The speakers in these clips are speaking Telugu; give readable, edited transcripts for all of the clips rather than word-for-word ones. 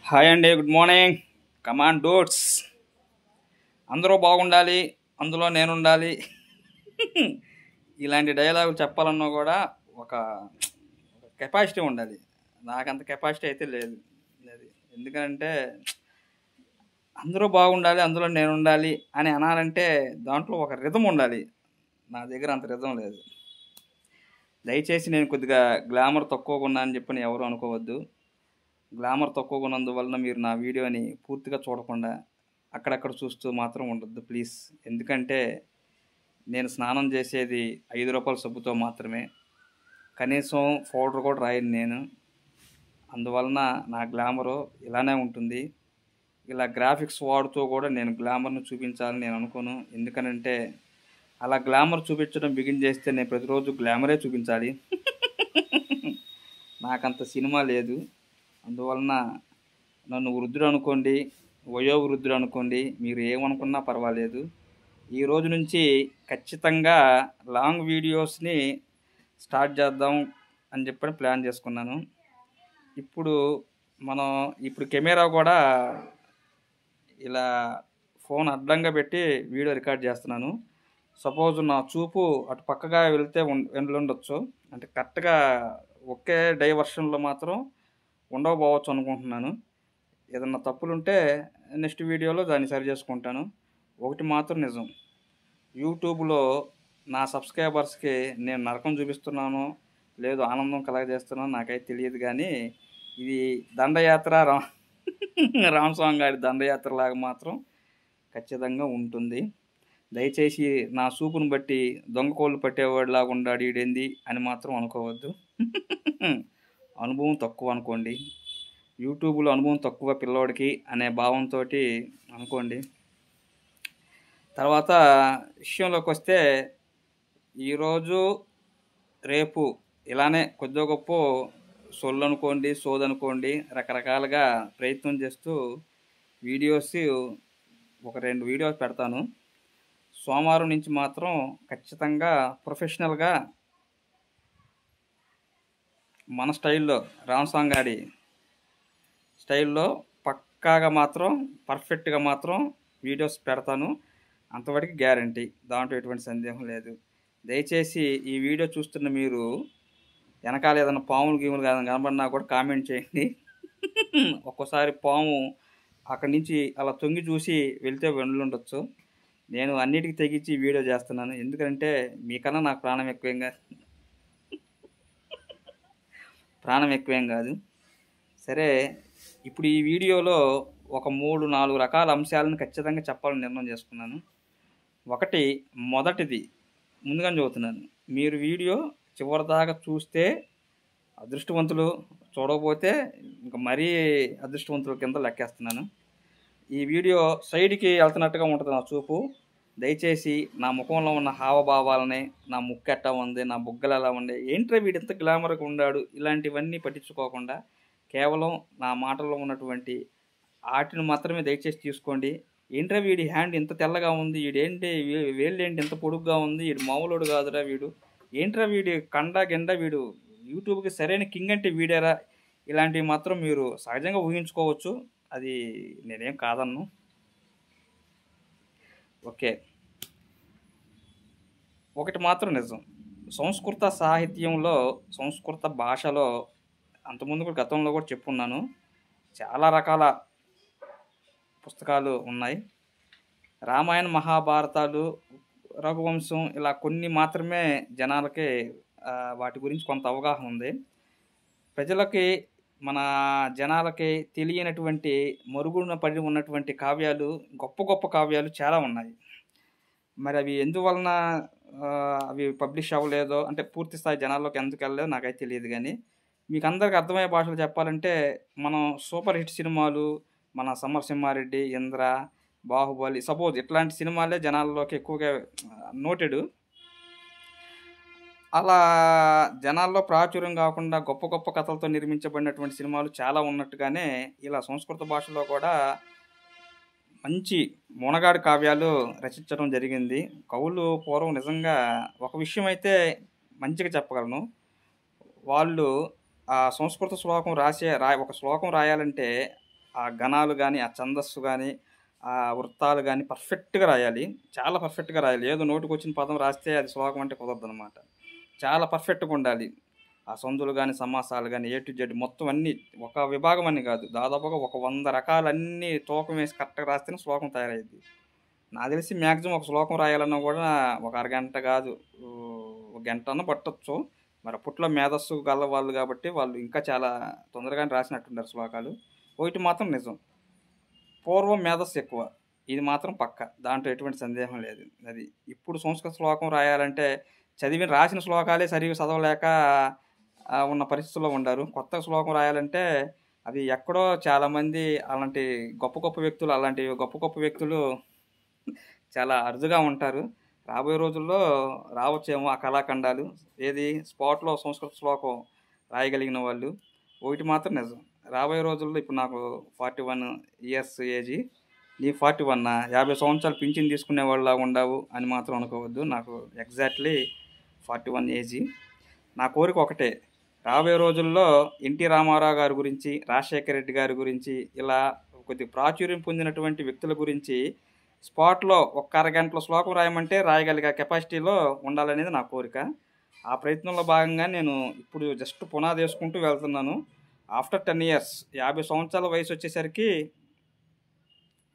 హాయ్ అండి, గుడ్ మార్నింగ్. కమాన్ డోట్స్. అందరూ బాగుండాలి, అందులో నేనుండాలి. ఇలాంటి డైలాగులు చెప్పాలన్నా కూడా ఒక కెపాసిటీ ఉండాలి. నాకంత కెపాసిటీ అయితే లేదు. అది ఎందుకంటే అందరూ బాగుండాలి, అందులో నేనుండాలి అని అనాలంటే దాంట్లో ఒక రిథం ఉండాలి. నా దగ్గర అంత రిథం లేదు. దయచేసి నేను కొద్దిగా గ్లామర్ తక్కువగా ఉన్నా అని చెప్పని ఎవరు అనుకోవద్దు. గ్లామర్ తక్కువగా ఉన్నందువలన మీరు నా వీడియోని పూర్తిగా చూడకుండా అక్కడక్కడ చూస్తూ మాత్రం ఉండొద్దు ప్లీజ్. ఎందుకంటే నేను స్నానం చేసేది 5 రూపాయల సబ్బుతో మాత్రమే. కనీసం పౌడర్ కూడా రాయను నేను. అందువలన నా గ్లామరు ఇలానే ఉంటుంది. ఇలా గ్రాఫిక్స్ వాడుతూ కూడా నేను గ్లామర్ను చూపించాలని నేను అనుకోను. ఎందుకనంటే అలా గ్లామర్ చూపించడం బిగిన్ చేస్తే నేను ప్రతిరోజు గ్లామరే చూపించాలి. నాకంత సినిమా లేదు. అందువలన నన్ను వృద్ధుడు అనుకోండి, వయోవృద్ధుడు అనుకోండి, మీరు ఏమనుకున్నా పర్వాలేదు. ఈ రోజు నుంచి ఖచ్చితంగా లాంగ్ వీడియోస్ని స్టార్ట్ చేద్దాం అని చెప్పని ప్లాన్ చేసుకున్నాను. ఇప్పుడు కెమెరా కూడా ఇలా ఫోన్ అడ్డంగా పెట్టి వీడియో రికార్డ్ చేస్తున్నాను. సపోజ్ నా చూపు అటు పక్కగా వెళ్తే వెళ్ళుండొచ్చు, అంటే కరెక్ట్గా ఒకే డైవర్షన్లో మాత్రం ఉండకపోవచ్చు అనుకుంటున్నాను. ఏదన్నా తప్పులుంటే నెక్స్ట్ వీడియోలో దాన్ని సరి చేసుకుంటాను. ఒకటి మాత్రం నిజం, యూట్యూబ్లో నా సబ్స్క్రైబర్స్కి నేను నరకం చూపిస్తున్నానో లేదు ఆనందం కలగజేస్తున్నానో నాకైతే తెలియదు. కానీ ఇది దండయాత్ర రామస్వామి గారి దండయాత్రలాగా మాత్రం ఖచ్చితంగా ఉంటుంది. దయచేసి నా చూపును బట్టి దొంగ కోళ్ళు పట్టేవాడిలాగా ఉండాడు ఈడేంది అని మాత్రం అనుకోవద్దు. అనుభవం తక్కువ అనుకోండి. యూట్యూబ్లో అనుభవం తక్కువ పిల్లోడికి అనే భావంతో అనుకోండి. తర్వాత విషయంలోకి వస్తే ఈరోజు రేపు ఇలానే కొద్దిగా గొప్ప సొల్లు అనుకోండి, సోదనుకోండి, రకరకాలుగా ప్రయత్నం చేస్తూ వీడియోస్ ఒక 2 వీడియోస్ పెడతాను. సోమవారం నుంచి మాత్రం ఖచ్చితంగా ప్రొఫెషనల్గా మన స్టైల్లో రామస్వామి గారి స్టైల్లో పక్కాగా మాత్రం పర్ఫెక్ట్గా మాత్రం వీడియోస్ పెడతాను. అంతవరకు గ్యారంటీ, దాంట్లో ఎటువంటి సందేహం లేదు. దయచేసి ఈ వీడియో చూస్తున్న మీరు వెనకాల ఏదైనా పాములు గీములు కనబడినా కూడా కామెంట్ చేయండి. ఒక్కోసారి పాము అక్కడి నుంచి అలా తొంగి చూసి వెళ్తే వెళ్ళుండొచ్చు. నేను అన్నిటికీ తెగించి వీడియో చేస్తున్నాను. ఎందుకంటే మీకన్నా నాకు ప్రాణం ఎక్కువేం కాదు. సరే, ఇప్పుడు ఈ వీడియోలో ఒక 3-4 రకాల అంశాలను ఖచ్చితంగా చెప్పాలని నిర్ణయం చేసుకున్నాను. మొదటిది ముందుగా చెబుతున్నాను, మీరు వీడియో చివరిదాకా చూస్తే అదృష్టవంతులు, చూడకపోతే ఇంకా మరీ అదృష్టవంతుల కింద లెక్కేస్తున్నాను. ఈ వీడియో సైడ్కి వెళ్తున్నట్టుగా ఉంటుంది నా చూపు. దయచేసి నా ముఖంలో ఉన్న హావభావాలని, నా ముక్కు ఎట్టా ఉంది, నా బుగ్గలు ఎలా ఉండే, ఏంట్రా వీడు ఎంత గ్లామర్గా ఉన్నాడు, ఇలాంటివన్నీ పట్టించుకోకుండా కేవలం నా మాటల్లో ఉన్నటువంటి వాటిని మాత్రమే దయచేసి తీసుకోండి. ఏంట్రా వీడి హ్యాండ్ ఇంత తెల్లగా ఉంది, వీడేంటి వేళ్ళేంటి ఇంత పొడుగ్గా ఉంది, వీడు మామూలుడు కాదురా వీడు, ఏంట్రా వీడి గిండ వీడు యూట్యూబ్కి సరైన కింగ్ అంటే వీడేరా, ఇలాంటివి మాత్రం మీరు సహజంగా ఊహించుకోవచ్చు. అది నేనేం కాదన్ను. ఓకే, ఒకటి మాత్రం నిజం, సంస్కృత సాహిత్యంలో, సంస్కృత భాషలో అంతకుముందు కూడా గతంలో కూడా చెప్పున్నాను, చాలా రకాల పుస్తకాలు ఉన్నాయి. రామాయణ మహాభారతాలు, రఘువంశం, ఇలా కొన్ని మాత్రమే జనాలకి వాటి గురించి కొంత అవగాహన ఉంది. ప్రజలకి, మన జనాలకి తెలియనటువంటి మరుగున పడి ఉన్నటువంటి కావ్యాలు, గొప్ప గొప్ప కావ్యాలు చాలా ఉన్నాయి. మరి అవి ఎందువలన అవి పబ్లిష్ అవ్వలేదో, అంటే పూర్తి స్థాయి జనాల్లోకి ఎందుకు వెళ్ళలేదో నాకైతే తెలియదు. కానీ మీకు అందరికి అర్థమయ్యే భాషలు చెప్పాలంటే, మనం సూపర్ హిట్ సినిమాలు, మన సమరసింహారెడ్డి, ఇంద్ర, బాహుబలి, సపోజ్ ఇట్లాంటి సినిమాలే జనాల్లోకి ఎక్కువగా నోటెడ్. అలా జనాల్లో ప్రాచుర్యం కాకుండా గొప్ప గొప్ప కథలతో నిర్మించబడినటువంటి సినిమాలు చాలా ఉన్నట్టుగానే ఇలా సంస్కృత భాషలో కూడా మంచి మునగాడు కావ్యాలు రచించడం జరిగింది. కవులు పూర్వం నిజంగా ఒక విషయం అయితే మంచిగా చెప్పగలను, వాళ్ళు ఆ సంస్కృత శ్లోకం ఒక శ్లోకం రాయాలంటే ఆ గణాలు కానీ, ఆ ఛందస్సు కానీ, ఆ వృత్తాలు కానీ పర్ఫెక్ట్‌గా రాయాలి. చాలా పర్ఫెక్ట్‌గా రాయాలి. ఏదో నోటికొచ్చిన పదం రాస్తే అది శ్లోకం అంటే కుదరదనమాట. చాలా పర్ఫెక్ట్‌గా ఉండాలి. ఆ సందులు గాని, సమాసాలు గాని, ఏ టు జెడ్ మొత్తం అన్నీ ఒక విభాగం అని కాదు. దాదాపుగా ఒక 100 రకాలన్నీ తూకం వేసి కరెక్ట్‌గా రాస్తేనే శ్లోకం తయారయ్యిద్ది. నాకు తెలిసి మాక్సిమం ఒక శ్లోకం రాయాలన్నా కూడా ఒక అరగంట కాదు, ఒక గంటన్నా పట్టొచ్చు. మరి అప్పట్లో మేధస్సు గలవాళ్ళు కాబట్టి వాళ్ళు ఇంకా చాలా తొందరగానే రాసినట్టున్నారు శ్లోకాలు. ఒకటి మాత్రం నిజం, పూర్వం మేధస్సు ఎక్కువ. ఇది మాత్రం పక్కా. దాంట్లో ఎటువంటి సందేహం లేదు. అది. ఇప్పుడు సంస్కృత శ్లోకం రాయాలంటే రాసిన శ్లోకాలే సరిగ్గా చదవలేక ఉన్న పరిస్థితుల్లో ఉండారు. కొత్త శ్లోకం రాయాలంటే అది ఎక్కడో చాలామంది అలాంటి అలాంటి గొప్ప గొప్ప వ్యక్తులు చాలా అరుదుగా ఉంటారు. రాబోయే రోజుల్లో రావచ్చేమో ఆ కళాఖండాలు. ఏది స్పాట్‌లో సంస్కృత శ్లోకం రాయగలిగిన వాళ్ళు. ఒకటి మాత్రం నిజం. రాబోయే రోజుల్లో ఇప్పుడు నాకు 41 ఇయర్స్ ఏజీ. నీ 41 50 సంవత్సరాలు పింఛన్ తీసుకునేవాడిలాగా ఉండవు అని మాత్రం అనుకోవద్దు. నాకు ఎగ్జాక్ట్‌లీ 41 ఏజీ. నా కోరిక ఒకటే, రాబోయే రోజుల్లో ఎన్టీ రామారావు గారి గురించి, రాజశేఖర రెడ్డి గారి గురించి, ఇలా కొద్దిగా ప్రాచుర్యం పొందినటువంటి వ్యక్తుల గురించి స్పాట్లో ఒక అరగంటలో శ్లోకం రాయమంటే రాయగలిగే కెపాసిటీలో ఉండాలనేది నా కోరిక. ఆ ప్రయత్నంలో భాగంగా నేను ఇప్పుడు జస్ట్ పునాది వేసుకుంటూ వెళ్తున్నాను. ఆఫ్టర్ 10 ఇయర్స్ 50 సంవత్సరాల వయసు వచ్చేసరికి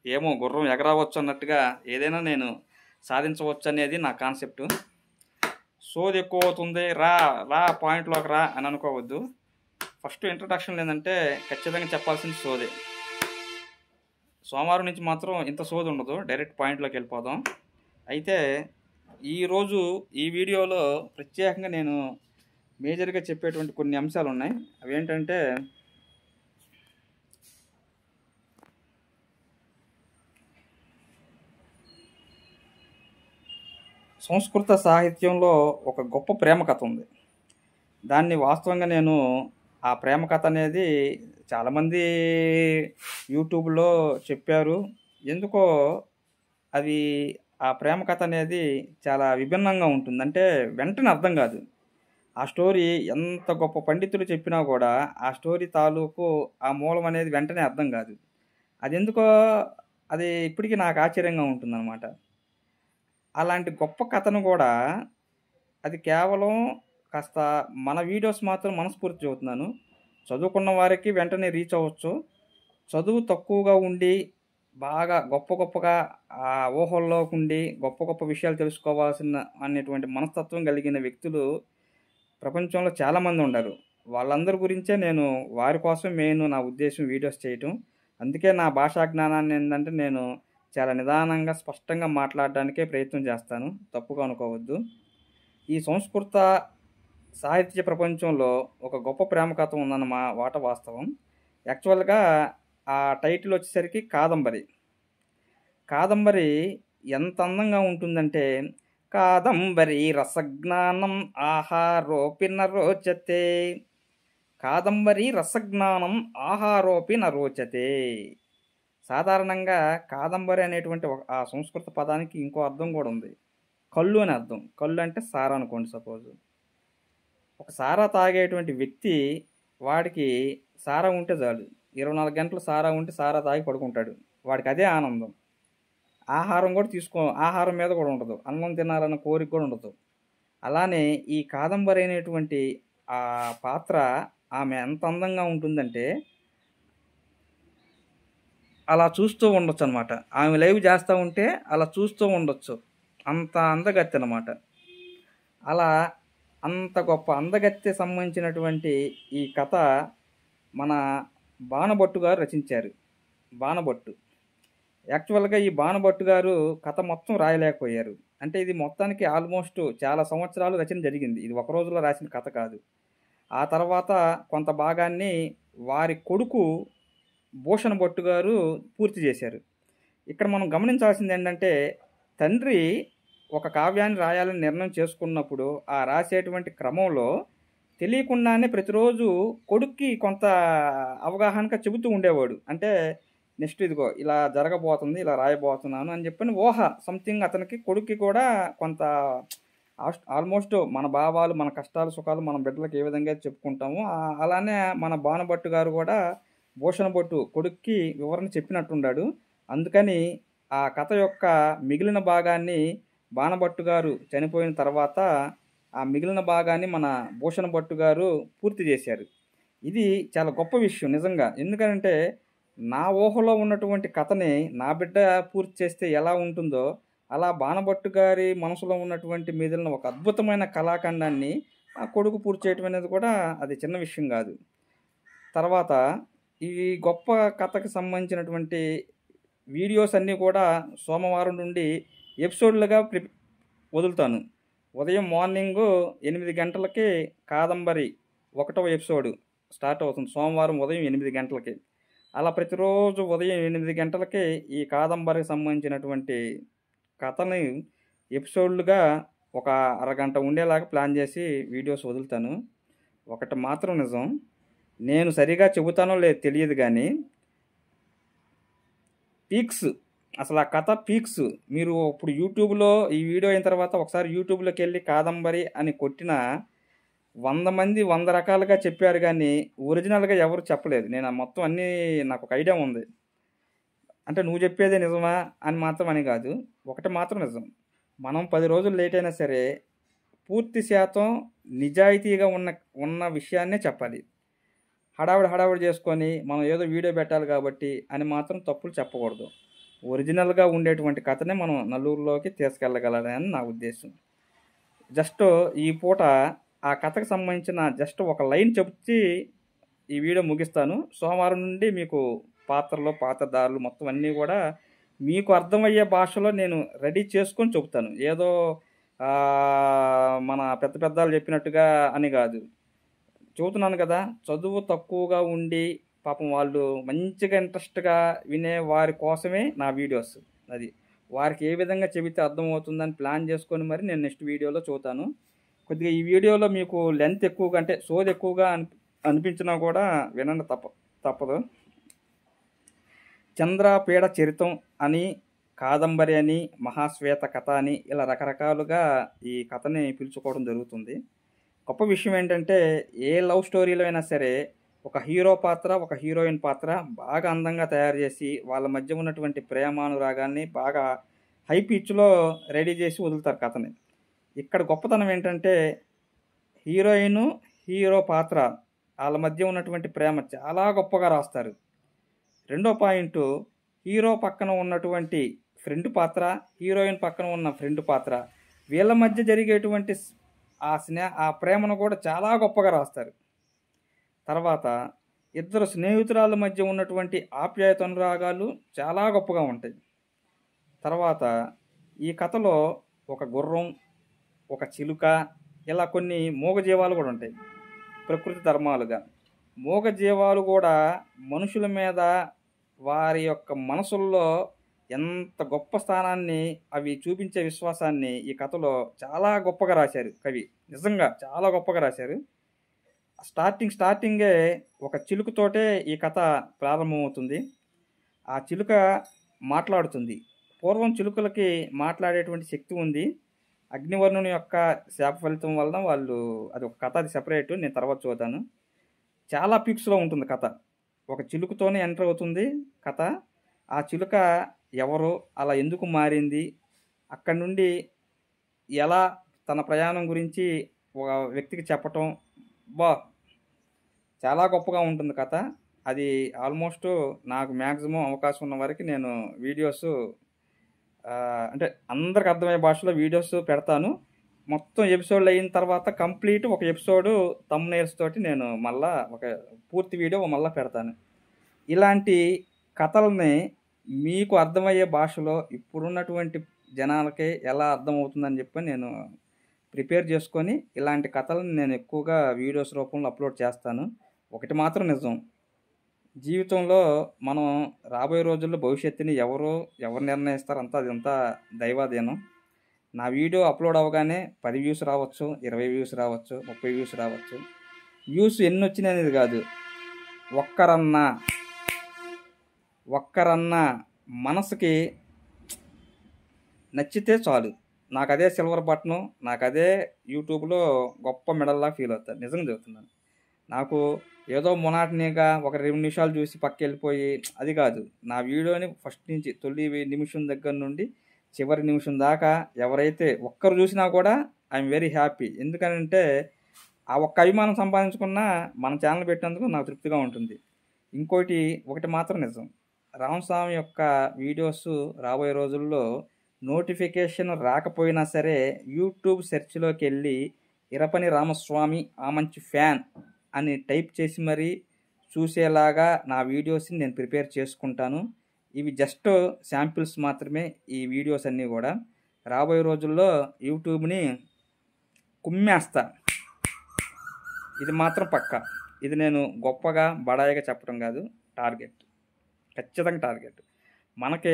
ఏమో గుర్రం ఎగరవచ్చు అన్నట్టుగా ఏదైనా నేను సాధించవచ్చు అనేది నా కాన్సెప్టు. సోది ఎక్కువ అవుతుంది, రా రా పాయింట్లోకి రా అని అనుకోవద్దు. ఫస్ట్ ఇంట్రడక్షన్ ఏంటంటే ఖచ్చితంగా చెప్పాల్సింది సోదే. సోమవారం నుంచి మాత్రం ఇంత సోది ఉండదు, డైరెక్ట్ పాయింట్లోకి వెళ్ళిపోదాం. అయితే ఈరోజు ఈ వీడియోలో ప్రత్యేకంగా నేను మేజర్గా చెప్పేటువంటి కొన్ని అంశాలు ఉన్నాయి. అవి ఏంటంటే, సంస్కృత సాహిత్యంలో ఒక గొప్ప ప్రేమ కథ ఉంది. దాన్ని వాస్తవంగా నేను ఆ ప్రేమ కథ అనేది చాలామంది యూట్యూబ్లో చెప్పారు. ఎందుకో అది ఆ ప్రేమ కథ అనేది చాలా విభిన్నంగా ఉంటుంది. అంటే వెంటనే అర్థం కాదు. ఆ స్టోరీ ఎంత గొప్ప పండితులు చెప్పినా కూడా ఆ స్టోరీ తాలూకు ఆ మూలం అనేది వెంటనే అర్థం కాదు. అది ఎందుకో అది ఇప్పటికీ నాకు ఆశ్చర్యంగా ఉంటుందన్నమాట. అలాంటి గొప్ప కథను కూడా అది కేవలం కాస్త మన వీడియోస్ మాత్రం మనస్ఫూర్తి చెబుతున్నాను, చదువుకున్న వారికి వెంటనే రీచ్ అవ్వచ్చు. చదువు తక్కువగా ఉండి బాగా గొప్పగా ఆ ఊహల్లోకి ఉండి గొప్ప గొప్ప విషయాలు తెలుసుకోవాల్సిన అనేటువంటి మనస్తత్వం కలిగిన వ్యక్తులు ప్రపంచంలో చాలామంది ఉన్నారు. వాళ్ళందరి గురించే నేను వారి కోసం నా ఉద్దేశం వీడియోస్ చేయటం. అందుకే నా భాషా జ్ఞానాన్ని ఏంటంటే నేను చాలా నిదానంగా స్పష్టంగా మాట్లాడడానికే ప్రయత్నం చేస్తాను, తప్పుగా అనుకోవద్దు. ఈ సంస్కృత సాహిత్య ప్రపంచంలో ఒక గొప్ప ప్రేమ కథ ఉందన్న మాట వాస్తవం. యాక్చువల్గా ఆ టైటిల్ వచ్చేసరికి కాదంబరి. కాదంబరి ఎంత అందంగా ఉంటుందంటే, కాదంబరి రసజ్ఞానం ఆహారోపి నరోచతే, కాదంబరి రసజ్ఞానం ఆహారోపి నరోచతే. సాధారణంగా కాదంబరి అనేటువంటి ఆ సంస్కృత పదానికి ఇంకో అర్థం కూడా ఉంది, కళ్ళు అని అర్థం. కళ్ళు అంటే సారా అనుకోండి. సపోజ్ ఒక సారా తాగేటువంటి వ్యక్తి, వాడికి సారా ఉంటే చాలు, 24 గంటలు సారా ఉంటే సారా తాగి పడుకుంటాడు, వాడికి అదే ఆనందం. ఆహారం కూడా ఆహారం మీద కూడా ఉండదు, అన్నం తినాలన్న కోరిక కూడా ఉండదు. అలానే ఈ కాదంబరి అనేటువంటి ఆ పాత్ర, ఆమె ఎంత అందంగా ఉంటుందంటే అలా చూస్తూ ఉండొచ్చు అనమాట. ఆమె లైవ్ చేస్తూ ఉంటే అలా చూస్తూ ఉండొచ్చు, అంత అందగత్తె అనమాట. అలా అంత గొప్ప అందగత్తె సంబంధించినటువంటి ఈ కథ మన బాణభట్టు గారు రచించారు. బాణభట్టు యాక్చువల్గా ఈ బాణభట్టు గారు కథ మొత్తం రాయలేకపోయారు. అంటే ఇది మొత్తానికి ఆల్మోస్ట్ చాలా సంవత్సరాలు రచన జరిగింది. ఇది ఒక రోజులో రాసిన కథ కాదు. ఆ తర్వాత కొంత భాగాన్ని వారి కొడుకు భూషణ భట్టు గారు పూర్తి చేశారు. ఇక్కడ మనం గమనించాల్సింది ఏంటంటే, తండ్రి ఒక కావ్యాన్ని రాయాలని నిర్ణయం చేసుకున్నప్పుడు ఆ రాసేటువంటి క్రమంలో తెలియకుండానే ప్రతిరోజు కొడుక్కి కొంత అవగాహనగా చెబుతూ ఉండేవాడు. అంటే నెక్స్ట్ ఇదిగో ఇలా జరగబోతుంది, ఇలా రాయబోతున్నాను అని చెప్పని ఊహ సంథింగ్ అతనికి, కొడుక్కి కూడా కొంత ఆల్మోస్ట్ మన భావాలు, మన కష్టాలు సుఖాలు మన బిడ్డలకు ఏ విధంగా చెప్పుకుంటామో అలానే మన బాణభట్టు గారు కూడా భూషణ భట్టు కొడుక్కి వివరణ చెప్పినట్టున్నాడు. అందుకని ఆ కథ యొక్క మిగిలిన భాగాన్ని బాణభట్టు గారు చనిపోయిన తర్వాత ఆ మిగిలిన భాగాన్ని మన భూషణ భట్టు గారు పూర్తి చేశారు. ఇది చాలా గొప్ప విషయం నిజంగా. ఎందుకనంటే నా ఊహలో ఉన్నటువంటి కథని నా బిడ్డ పూర్తి చేస్తే ఎలా ఉంటుందో, అలా బాణభట్టు గారి మనసులో ఉన్నటువంటి మిగిలిన ఒక అద్భుతమైన కళాఖండాన్ని ఆ కొడుకు పూర్తి చేయటం అనేది కూడా అది చిన్న విషయం కాదు. తర్వాత ఈ గొప్ప కథకి సంబంధించినటువంటి వీడియోస్ అన్నీ కూడా సోమవారం నుండి ఎపిసోడ్లుగా వదులుతాను. ఉదయం మార్నింగు 8 గంటలకి కాదంబరి 1వ ఎపిసోడు స్టార్ట్ అవుతుంది. సోమవారం ఉదయం 8 గంటలకి. అలా ప్రతిరోజు ఉదయం 8 గంటలకి ఈ కాదంబరికి సంబంధించినటువంటి కథని ఎపిసోడ్లుగా ఒక అరగంట ఉండేలాగా ప్లాన్ చేసి వీడియోస్ వదులుతాను. ఒకటి మాత్రం నిజం, నేను సరిగా చెబుతానో లేదో తెలియదు కానీ పీక్స్, అసలు ఆ కథ పీక్స్ మీరు ఇప్పుడు యూట్యూబ్లో ఈ వీడియో అయిన తర్వాత ఒకసారి యూట్యూబ్లోకి వెళ్ళి కాదంబరి అని కొట్టిన 100 మంది 100 రకాలుగా చెప్పారు కానీ ఒరిజినల్గా ఎవరు చెప్పలేదు. నేను మొత్తం అన్నీ నాకు ఒక ఐడియా ఉంది. అంటే నువ్వు చెప్పేదే నిజమా అని మాత్రం అని కాదు, ఒకటి మాత్రం నిజం, మనం 10 రోజులు లేట్ అయినా సరే పూర్తి శాతం నిజాయితీగా ఉన్న విషయాన్నే చెప్పాలి. హడావుడి చేసుకొని మనం ఏదో వీడియో పెట్టాలి కాబట్టి అని మాత్రం తప్పులు చెప్పకూడదు. ఒరిజినల్గా ఉండేటువంటి కథనే మనం నలుగురిలోకి తీసుకెళ్ళగలని నా ఉద్దేశం. జస్ట్ ఈ పూట ఆ కథకు సంబంధించిన జస్ట్ ఒక లైన్ చెప్తే ఈ వీడియో ముగిస్తాను. సోమవారం నుండి మీకు పాత్రలు పాత్రధారులు మొత్తం అన్నీ కూడా మీకు అర్థమయ్యే భాషలో నేను రెడీ చేసుకొని చెబుతాను. ఏదో మన పెద్దలు చెప్పినట్టుగా అని కాదు చెబుతున్నాను కదా. చదువు తక్కువగా ఉండి పాపం వాళ్ళు మంచిగా ఇంట్రెస్ట్గా వినే వారి కోసమే నా వీడియోస్. అది వారికి ఏ విధంగా చెబితే అర్థమవుతుందని ప్లాన్ చేసుకొని మరి నేను నెక్స్ట్ వీడియోలో చూతాను. కొద్దిగా ఈ వీడియోలో మీకు లెంత్ ఎక్కువగా అంటే సోది ఎక్కువగా అనిపించినా కూడా వినండి, తప్పదు. చంద్రపీడ చరితం అని, కాదంబరి అని, మహాశ్వేత కథ అని ఇలా రకరకాలుగా ఈ కథని పిలుచుకోవడం జరుగుతుంది. గొప్ప విషయం ఏంటంటే ఏ లవ్ స్టోరీలో అయినా సరే ఒక హీరో పాత్ర ఒక హీరోయిన్ పాత్ర బాగా అందంగా తయారు చేసి వాళ్ళ మధ్య ఉన్నటువంటి ప్రేమానురాగాన్ని బాగా హై పిచ్లో రెడీ చేసి వదులుతారు కథని. ఇక్కడ గొప్పతనం ఏంటంటే హీరోయిన్ హీరో పాత్ర వాళ్ళ మధ్య ఉన్నటువంటి ప్రేమ చాలా గొప్పగా రాస్తారు. రెండో పాయింట్, హీరో పక్కన ఉన్నటువంటి ఫ్రెండ్ పాత్ర, హీరోయిన్ పక్కన ఉన్న ఫ్రెండ్ పాత్ర, వీళ్ళ మధ్య జరిగేటువంటి ఆ ప్రేమను కూడా చాలా గొప్పగా రాస్తారు. తర్వాత ఇద్దరు స్నేహితురాల మధ్య ఉన్నటువంటి ఆప్యాయత అనురాగాలు చాలా గొప్పగా ఉంటాయి. తర్వాత ఈ కథలో ఒక గుర్రం, ఒక చిలుక, ఇలా కొన్ని మూగజీవాలు కూడా ఉంటాయి ప్రకృతి ధర్మాలుగా. మూగజీవాలు కూడా మనుషుల మీద వారి యొక్క మనసుల్లో ఎంత గొప్ప స్థానాన్ని అవి చూపించే విశ్వాసాన్ని ఈ కథలో చాలా గొప్పగా రాశారు కవి. నిజంగా చాలా గొప్పగా రాశారు. స్టార్టింగే ఒక చిలుకతోటే ఈ కథ ప్రారంభమవుతుంది. ఆ చిలుక మాట్లాడుతుంది. పూర్వం చిలుకలకి మాట్లాడేటువంటి శక్తి ఉంది. అగ్నివర్ణుని యొక్క శాప ఫలితం వలన వాళ్ళు అది ఒక కథ, అది సెపరేట్, నేను తర్వాత చూద్దాను. చాలా పిక్స్లో ఉంటుంది కథ. ఒక చిలుకతోనే ఎంటర్ అవుతుంది కథ. ఆ చిలుక ఎవరు, అలా ఎందుకు మారింది, అక్కడి నుండి ఎలా తన ప్రయాణం గురించి ఒక వ్యక్తికి చెప్పటం, చాలా గొప్పగా ఉంటుంది కథ. అది ఆల్మోస్ట్ నాకు మ్యాక్సిమం అవకాశం ఉన్న వరకు నేను వీడియోస్ అంటే అందరికి అర్థమయ్యే భాషలో వీడియోస్ పెడతాను. మొత్తం ఎపిసోడ్లు అయిన తర్వాత కంప్లీట్ ఒక ఎపిసోడు థంబ్నెయిల్స్ తోటి నేను మళ్ళా ఒక పూర్తి వీడియో మళ్ళీ పెడతాను. ఇలాంటి కథల్ని మీకు అర్థమయ్యే భాషలో ఇప్పుడున్నటువంటి జనాలకి ఎలా అర్థమవుతుందని చెప్పి నేను ప్రిపేర్ చేసుకొని ఇలాంటి కథలను నేను ఎక్కువగా వీడియోస్ రూపంలో అప్లోడ్ చేస్తాను. ఒకటి మాత్రం నిజం, జీవితంలో మనం రాబోయే రోజుల్లో భవిష్యత్తుని ఎవరు నిర్ణయిస్తారు అదంతా దైవాధీనం. నా వీడియో అప్లోడ్ అవ్వగానే 10 వ్యూస్ రావచ్చు, 20 వ్యూస్ రావచ్చు, 30 వ్యూస్ రావచ్చు. వ్యూస్ ఎన్ని వచ్చినాయి అనేది కాదు, ఒక్కరన్నా మనసుకి నచ్చితే చాలు. నాకు అదే సిల్వర్ బటను, నాకు అదే యూట్యూబ్లో గొప్ప మెడల్లా ఫీల్ అవుతాను. నిజంగా చెబుతున్నాను. నాకు ఏదో మొనాటనీగా ఒక 2 నిమిషాలు చూసి పక్కెళ్ళిపోయి అది కాదు. నా వీడియోని ఫస్ట్ నుంచి తొలి నిమిషం దగ్గర నుండి చివరి నిమిషం దాకా ఎవరైతే ఒక్కరు చూసినా కూడా ఐఎమ్ వెరీ హ్యాపీ. ఎందుకనంటే ఆ ఒక్క అభిమానం సంపాదించుకున్నా మన ఛానల్ పెట్టినందుకు నాకు తృప్తిగా ఉంటుంది. ఇంకోటి ఒకటి మాత్రం నిజం, రామస్వామి యొక్క వీడియోస్ రాబోయే రోజుల్లో నోటిఫికేషన్ రాకపోయినా సరే యూట్యూబ్ సెర్చ్లోకి వెళ్ళి ఇరపని రామస్వామి ఆ మంచి ఫ్యాన్ అని టైప్ చేసి మరీ చూసేలాగా నా వీడియోస్ని నేను ప్రిపేర్ చేసుకుంటాను. ఇవి జస్ట్ శాంపిల్స్ మాత్రమే ఈ వీడియోస్ అన్నీ కూడా. రాబోయే రోజుల్లో యూట్యూబ్ని కుమ్మేస్తా, ఇది మాత్రం పక్కా. ఇది నేను గొప్పగా బడాయిగా చెప్పడం కాదు, టార్గెట్, ఖచ్చితంగా టార్గెట్. మనకి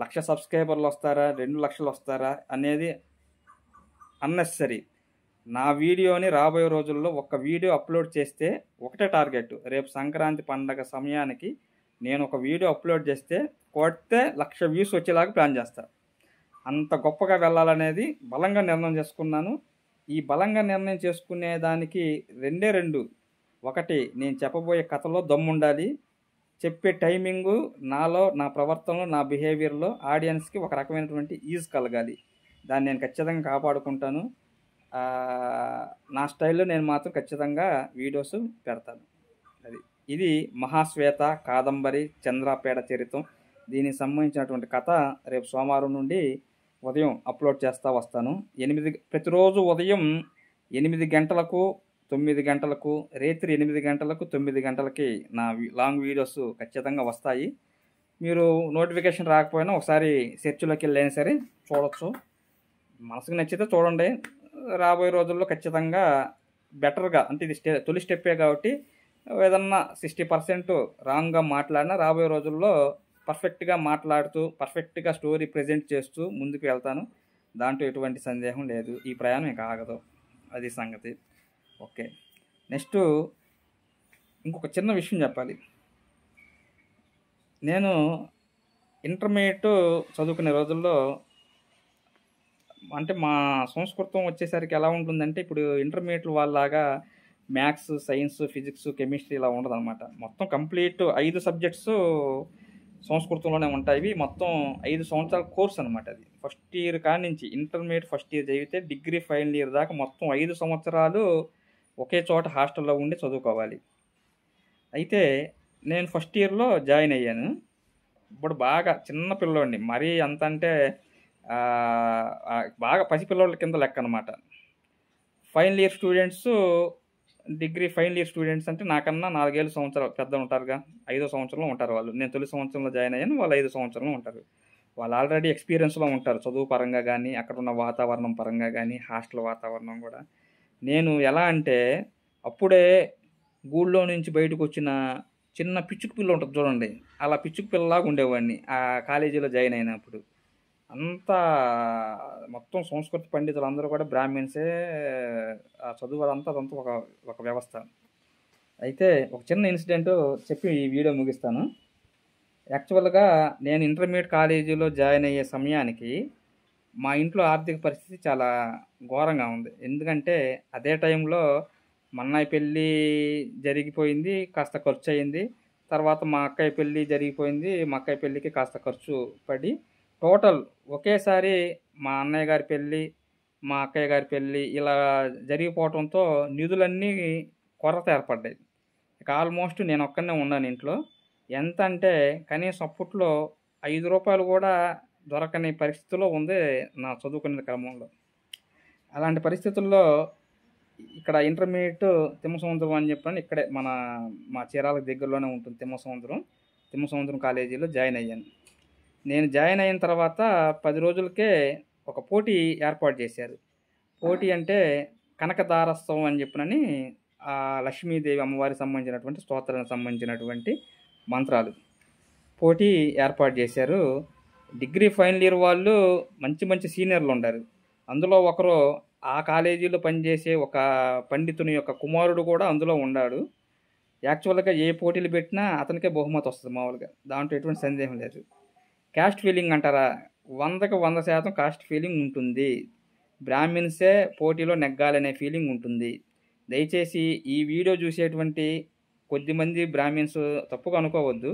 1,00,000 సబ్స్క్రైబర్లు వస్తారా 2 లక్షలు వస్తారా అనేది అన్నెసరీ. నా వీడియోని రాబోయే రోజుల్లో ఒక వీడియో అప్లోడ్ చేస్తే ఒకటే టార్గెట్, రేపు సంక్రాంతి పండగ సమయానికి నేను ఒక వీడియో అప్లోడ్ చేస్తే కొడితే 1,00,000 వ్యూస్ వచ్చేలాగా ప్లాన్ చేస్తా. అంత గొప్పగా వెళ్ళాలనేది బలంగా నిర్ణయం చేసుకున్నాను. ఈ బలంగా నిర్ణయం చేసుకునే దానికి రెండు. ఒకటి, నేను చెప్పబోయే కథలో దమ్ముండాలి, చెప్పే టైమింగు నాలో, నా ప్రవర్తనలో, నా బిహేవియర్లో ఆడియన్స్కి ఒక రకమైనటువంటి ఈజ్ కలగాలి. దాన్ని నేను ఖచ్చితంగా కాపాడుకుంటాను. నా స్టైల్లో నేను మాత్రం ఖచ్చితంగా వీడియోస్ పెడతాను. ఇది మహాశ్వేత కాదంబరి చంద్రపేట చరిత్రం. దీనికి సంబంధించినటువంటి కథ రేపు సోమవారం నుండి ఉదయం అప్లోడ్ చేస్తూ వస్తాను. ప్రతిరోజు ఉదయం 8 గంటలకు 9 గంటలకు, రాత్రి 8 గంటలకు 9 గంటలకి నా లాంగ్ వీడియోస్ ఖచ్చితంగా వస్తాయి. మీరు నోటిఫికేషన్ రాకపోయినా ఒకసారి సెర్చ్లోకి వెళ్ళైనా సరే చూడవచ్చు. మనసుకు నచ్చితే చూడండి. రాబోయే రోజుల్లో ఖచ్చితంగా బెటర్గా, అంటే ఇది తొలి స్టెప్పే కాబట్టి ఏదన్నా 60% రాంగ్గా మాట్లాడినా రాబోయే రోజుల్లో పర్ఫెక్ట్గా మాట్లాడుతూ పర్ఫెక్ట్గా స్టోరీ ప్రజెంట్ చేస్తూ ముందుకు వెళ్తాను. దాంట్లో ఎటువంటి సందేహం లేదు. ఈ ప్రయాణం ఇంకా ఆగదు, అది సంగతి. ఓకే, నెక్స్ట్ ఇంకొక చిన్న విషయం చెప్పాలి. నేను ఇంటర్మీడియట్ చదువుకునే రోజుల్లో, అంటే మా సంస్కృతం వచ్చేసరికి ఎలా ఉంటుందంటే, ఇప్పుడు ఇంటర్మీడియట్ వాళ్ళలాగా మ్యాథ్స్, సైన్స్, ఫిజిక్స్, కెమిస్ట్రీ ఇలా ఉండదు అనమాట. మొత్తం కంప్లీట్ 5 సబ్జెక్ట్స్ సంస్కృతంలోనే ఉంటాయి. మొత్తం 5 సంవత్సరాల కోర్స్ అనమాట. అది ఫస్ట్ ఇయర్ కాడి నుంచి, ఇంటర్మీడియట్ ఫస్ట్ ఇయర్ చదివితే డిగ్రీ ఫైనల్ ఇయర్ దాకా మొత్తం 5 సంవత్సరాలు ఒకే చోట హాస్టల్లో ఉండి చదువుకోవాలి. అయితే నేను ఫస్ట్ ఇయర్లో జాయిన్ అయ్యాను. ఇప్పుడు బాగా చిన్న పిల్లోడిని, మరీ అంత అంటే బాగా పసిపిల్లోళ్ళ కింద లెక్క అనమాట. Final year students, degree final year students అంటే నాకన్నా 4 సంవత్సరాలు పెద్ద ఉంటారుగా, 5వ సంవత్సరంలో ఉంటారు వాళ్ళు. నేను తొలి సంవత్సరంలో జాయిన్ అయ్యాను, వాళ్ళు 5 సంవత్సరంలో ఉంటారు. వాళ్ళు ఆల్రెడీ ఎక్స్పీరియన్స్లో ఉంటారు, చదువు పరంగా కానీ, అక్కడ ఉన్న వాతావరణం పరంగా కానీ, హాస్టల్ వాతావరణం కూడా. నేను ఎలా అంటే, అప్పుడే గూళ్ళో నుంచి బయటకు వచ్చిన చిన్న పిచ్చుకు పిల్ల ఉంటుంది చూడండి, అలా పిచ్చుకు పిల్లలాగా ఉండేవాడిని ఆ కాలేజీలో జాయిన్ అయినప్పుడు. అంతా మొత్తం సంస్కృత పండితులు అందరూ కూడా బ్రాహ్మిన్సే. ఆ చదువు అదంతా ఒక వ్యవస్థ. అయితే ఒక చిన్న ఇన్సిడెంట్ చెప్పి ఈ వీడియో ముగిస్తాను. యాక్చువల్గా నేను ఇంటర్మీడియట్ కాలేజీలో జాయిన్ అయ్యే సమయానికి మా ఇంట్లో ఆర్థిక పరిస్థితి చాలా ఘోరంగా ఉంది. ఎందుకంటే అదే టైంలో మా అన్నయ్య పెళ్ళి జరిగిపోయింది, కాస్త ఖర్చు అయింది. తర్వాత మా అక్కయ్య పెళ్ళి జరిగిపోయింది, మా అక్కయ్య పెళ్ళికి కాస్త ఖర్చు పడి టోటల్ ఒకేసారి మా అన్నయ్య గారి పెళ్ళి, మా అక్కయ్య గారి పెళ్ళి ఇలా జరిగిపోవడంతో నిధులన్నీ కొరత ఏర్పడ్డాయి. ఇక ఆల్మోస్ట్ నేను ఒక్కనే ఉన్నాను ఇంట్లో. ఎంత అంటే కనీసం అప్పట్లో ₹5 కూడా దొరకని పరిస్థితిలో ఉంది నా చదువుకునే క్రమంలో. అలాంటి పరిస్థితుల్లో ఇక్కడ ఇంటర్మీడియట్ తిమ్మసముద్రం అని చెప్పని ఇక్కడే మా చీరాలకు దగ్గరలోనే ఉంటుంది తిమ్మసముద్రం కాలేజీలో జాయిన్ అయ్యాను. నేను జాయిన్ అయిన తర్వాత 10 రోజులకే ఒక పోటీ ఏర్పాటు చేశారు. పోటీ అంటే కనకదారోత్సవం అని చెప్పినని లక్ష్మీదేవి అమ్మవారికి సంబంధించినటువంటి స్తోత్రానికి సంబంధించినటువంటి మంత్రాలు పోటీ ఏర్పాటు చేశారు. డిగ్రీ ఫైనల్ ఇయర్ వాళ్ళు మంచి సీనియర్లు ఉన్నారు. అందులో ఒకరు ఆ కాలేజీలో పనిచేసే ఒక పండితుని యొక్క కుమారుడు కూడా అందులో ఉన్నాడు. యాక్చువల్గా ఏ పోటీలు పెట్టినా అతనికే బహుమతి వస్తుంది మామూలుగా, దాంట్లో ఎటువంటి సందేహం లేదు. కాస్ట్ ఫీలింగ్ అంటారా, 100కి 100% కాస్ట్ ఫీలింగ్ ఉంటుంది. బ్రాహ్మిన్సే పోటీలో నెగ్గాలనే ఫీలింగ్ ఉంటుంది. దయచేసి ఈ వీడియో చూసేటువంటి కొద్దిమంది బ్రాహ్మిన్స్ తప్పుగా అనుకోవద్దు.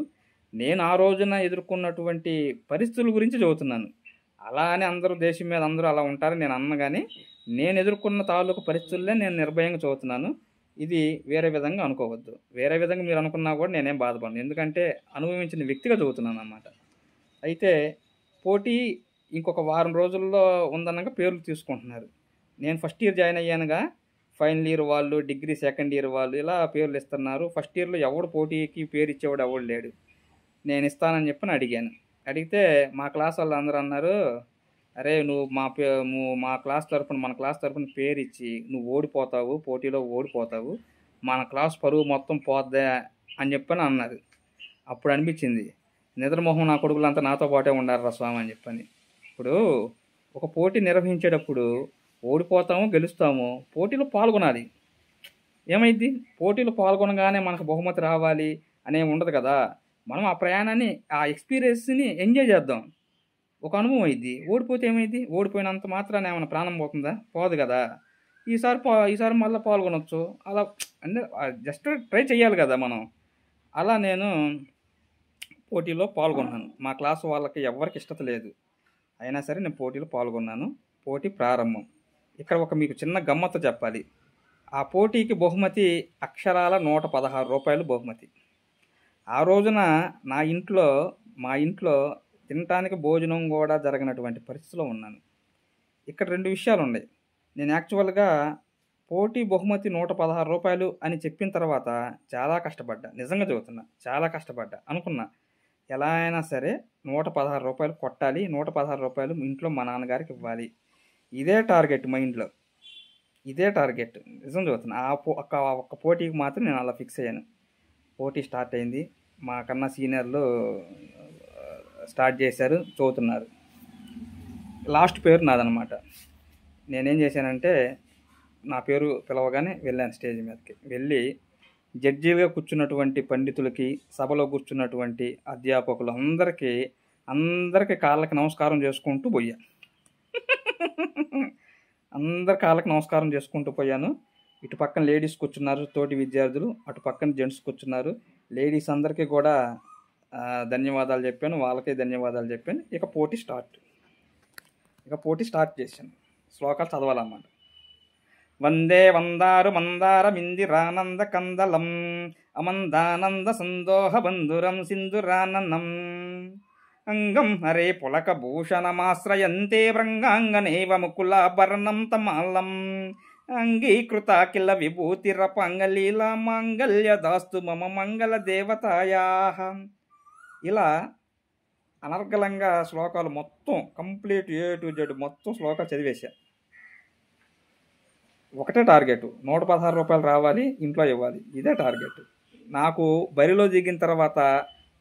నేను ఆ రోజున ఎదుర్కొన్నటువంటి పరిస్థితుల గురించి చెబుతున్నాను. అలా అని అందరూ దేశం మీద అందరూ అలా ఉంటారని నేను అన్నను గాని, నేను ఎదుర్కొన్న తాలూకు పరిస్థితులనే నేను నిర్భయంగా చెబుతున్నాను. ఇది వేరే విధంగా అనుకోవద్దు. వేరే విధంగా మీరు అనుకున్నా కూడా నేనేం బాధపడను. ఎందుకంటే అనుభవించిన వ్యక్తిగా చెబుతున్నాననమాట. అయితే పోటీ ఇంకొక వారం రోజుల్లో ఉందనంగా పేర్లు తీసుకుంటున్నారు. నేను ఫస్ట్ ఇయర్ జాయిన్ అయ్యానుగా. ఫైనల్ ఇయర్ వాళ్ళు, డిగ్రీ సెకండ్ ఇయర్ వాళ్ళు ఇలా పేర్లు ఇస్తున్నారు. ఫస్ట్ ఇయర్‌లో ఎవడు పోటీకి పేరు ఇచ్చేవాడు ఎవడు లేడు. నేను ఇస్తానని చెప్పని అడిగాను. అడిగితే మా క్లాస్ వాళ్ళందరూ అన్నారు, "అరే! నువ్వు మా క్లాస్ తరపున మన క్లాస్ తరపున పేరిచ్చి నువ్వు ఓడిపోతావు. పోటీలో ఓడిపోతావు. మన క్లాస్ పరువు మొత్తం పోద్దే" అని చెప్పని అన్నారు. అప్పుడు అనిపించింది, నిద్రమోహం నా కొడుకులంతా నాతో పాటే ఉండాలిరా స్వామి అని చెప్పని. ఇప్పుడు ఒక పోటీ నిర్వహించేటప్పుడు ఓడిపోతాము, గెలుస్తాము. పోటీలో పాల్గొనాలి. ఏమైద్ది? పోటీలో పాల్గొనగానే మనకు బహుమతి రావాలి అనేమి ఉండదు కదా! మనం ఆ ప్రయాణాన్ని, ఆ ఎక్స్‌పీరియన్స్‌ని ఎంజాయ్ చేద్దాం. ఒక అనుభవం అయిద్ది. ఓడిపోతే ఏమైద్ది? ఓడిపోయినంత మాత్రాన ఏమన్నా ప్రాణం పోతుందా? పోదు కదా! ఈసారి మళ్ళా పాల్గొనొచ్చు. అలా అంటే జస్ట్ ట్రై చేయాలి కదా మనం. అలా నేను పోటీలో పాల్గొన్నాను. మా క్లాస్ వాళ్ళకి ఎవ్వరికి ఇష్టత లేదు. అయినా సరే నేను పోటీలో పాల్గొన్నాను. పోటీ ప్రారంభం. ఇక్కడ ఒక మీకు చిన్న గమ్మత్తు చెప్పాలి. ఆ పోటీకి బహుమతి అక్షరాల రూ. 116 బహుమతి. ఆ రోజున మా ఇంట్లో తినటానికి భోజనం కూడా జరగనటువంటి పరిస్థితిలో ఉన్నాను. ఇక్కడ 2 విషయాలున్నాయి. నేను యాక్చువల్‌గా పోటీ బహుమతి రూ. 116 అని చెప్పిన తర్వాత చాలా కష్టపడ్డా. నిజంగా చెబుతున్నా. చాలా కష్టపడ్డా. అనుకున్నా, ఎలా అయినా సరే రూ. 116 కొట్టాలి. రూ. 116 ఇంట్లో మా నాన్నగారికి ఇవ్వాలి. ఇదే టార్గెట్ మైండ్‌లో. ఇదే టార్గెట్. నిజం చెబుతున్నా. ఒక్క పోటీకి మాత్రం నేను అలా ఫిక్స్ అయ్యాను. పోటీ స్టార్ట్ అయింది. మా కన్నా సీనియర్లు స్టార్ట్ చేశారు. చదువుతున్నారు. లాస్ట్ పేరు నాదనమాట. నేనేం చేశానంటే, నా పేరు పిలవగానే వెళ్ళాను స్టేజ్ మీదకి. వెళ్ళి జడ్జీలుగా కూర్చున్నటువంటి పండితులకి, సభలో కూర్చున్నటువంటి అధ్యాపకులు అందరికీ కాళ్ళకి నమస్కారం చేసుకుంటూ పోయా. అందరి కాళ్ళకి నమస్కారం చేసుకుంటూ పోయాను. ఇటు పక్కన లేడీస్ కూర్చున్నారు, తోటి విద్యార్థులు. అటు పక్కన జెంట్స్ కూర్చున్నారు. లేడీస్ అందరికీ కూడా ధన్యవాదాలు చెప్పాను. వాళ్ళకే ధన్యవాదాలు చెప్పాను. ఇక పోటీ స్టార్ట్ చేశాను. శ్లోకాలు చదవాలన్నమాట. వందే వందారు మందారమిందిరానంద కందలం అమందానంద సందోహ బంధురం సింధురాననం అంగం హరే పులక భూషణమాశ్రయంతే భృంగాంగనేవ ముకులాభరణం తమాలం అంగీకృత కిల విభూతిరపంగలీలా మాంగళ్యదాస్తు మమ మంగళ దేవతాయాః. ఇలా అనర్గళంగా శ్లోకాలు మొత్తం కంప్లీట్ A to Z మొత్తం శ్లోకాలు చదివేశా. ఒకటే టార్గెట్, రూ. 116 రావాలి, ఇంట్లో ఇవ్వాలి. ఇదే టార్గెట్. నాకు బరిలో దిగిన తర్వాత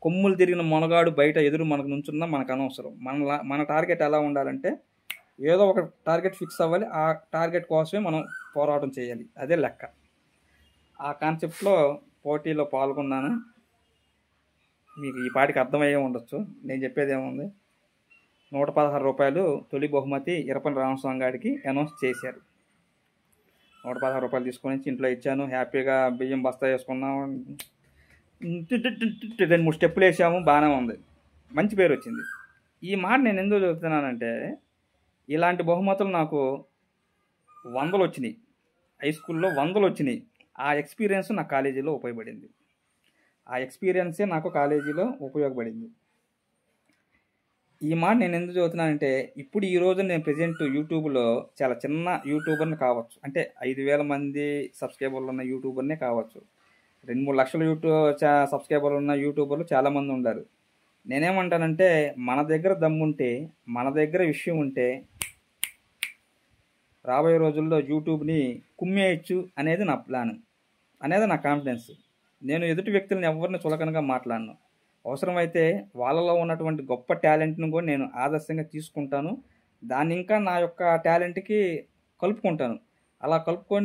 కొమ్ములు తిరిగిన మొనగాడు బయట ఎదురు మనకు నుంచున్నా మనకు అనవసరం. మన టార్గెట్ ఎలా ఉండాలంటే, ఏదో ఒక టార్గెట్ ఫిక్స్ అవ్వాలి. ఆ టార్గెట్ కోసమే మనం పోరాటం చేయాలి. అదే లెక్క. ఆ కాన్సెప్ట్లో పోటీలో పాల్గొన్నాను. మీకు ఈ పాటికి అర్థమయ్యే ఉండొచ్చు. నేను చెప్పేది ఏముంది, రూ. 116 తొలి బహుమతి ఇరపల్లి రామస్వామి గారికి అనౌన్స్ చేశారు. రూ. 116 తీసుకొని ఇంట్లో ఇచ్చాను. హ్యాపీగా బియ్యం బస్తా వేసుకున్నాం. 2-3 స్టెప్పులు వేసాము. బాగానే ఉంది. మంచి పేరు వచ్చింది. ఈ మాట నేను ఎందుకు చెబుతున్నానంటే, ఇలాంటి బహుమతులు నాకు 100 వచ్చినాయి. హై స్కూల్లో 100 వచ్చినాయి. ఆ ఎక్స్పీరియన్స్ నా కాలేజీలో ఉపయోగపడింది. ఆ ఎక్స్పీరియన్సే నాకు కాలేజీలో ఉపయోగపడింది. ఈ మాట నేను ఎందుకు చదువుతున్నానంటే, ఇప్పుడు ఈ రోజు నేను ప్రెజెంట్ యూట్యూబ్లో చాలా చిన్న యూట్యూబర్ని కావచ్చు. అంటే 5,000 మంది సబ్స్క్రైబర్లు ఉన్న యూట్యూబర్నే కావచ్చు. 2-3 లక్షల సబ్స్క్రైబర్లు ఉన్న యూట్యూబర్లు చాలామంది ఉన్నారు. నేనేమంటానంటే, మన దగ్గర దమ్ముంటే, మన దగ్గర విషయం ఉంటే, రాబోయే రోజుల్లో యూట్యూబ్ని కుమ్మేయచ్చు అనేది నా ప్లాన్, అనేది నా కాన్ఫిడెన్స్. నేను ఎదుటి వ్యక్తులను ఎవరిని చులకనగా మాట్లాడను. అవసరమైతే వాళ్ళలో ఉన్నటువంటి గొప్ప టాలెంట్ను కూడా నేను ఆదర్శంగా తీసుకుంటాను. దాన్ని ఇంకా నా యొక్క టాలెంట్కి కలుపుకుంటాను. అలా కలుపుకొని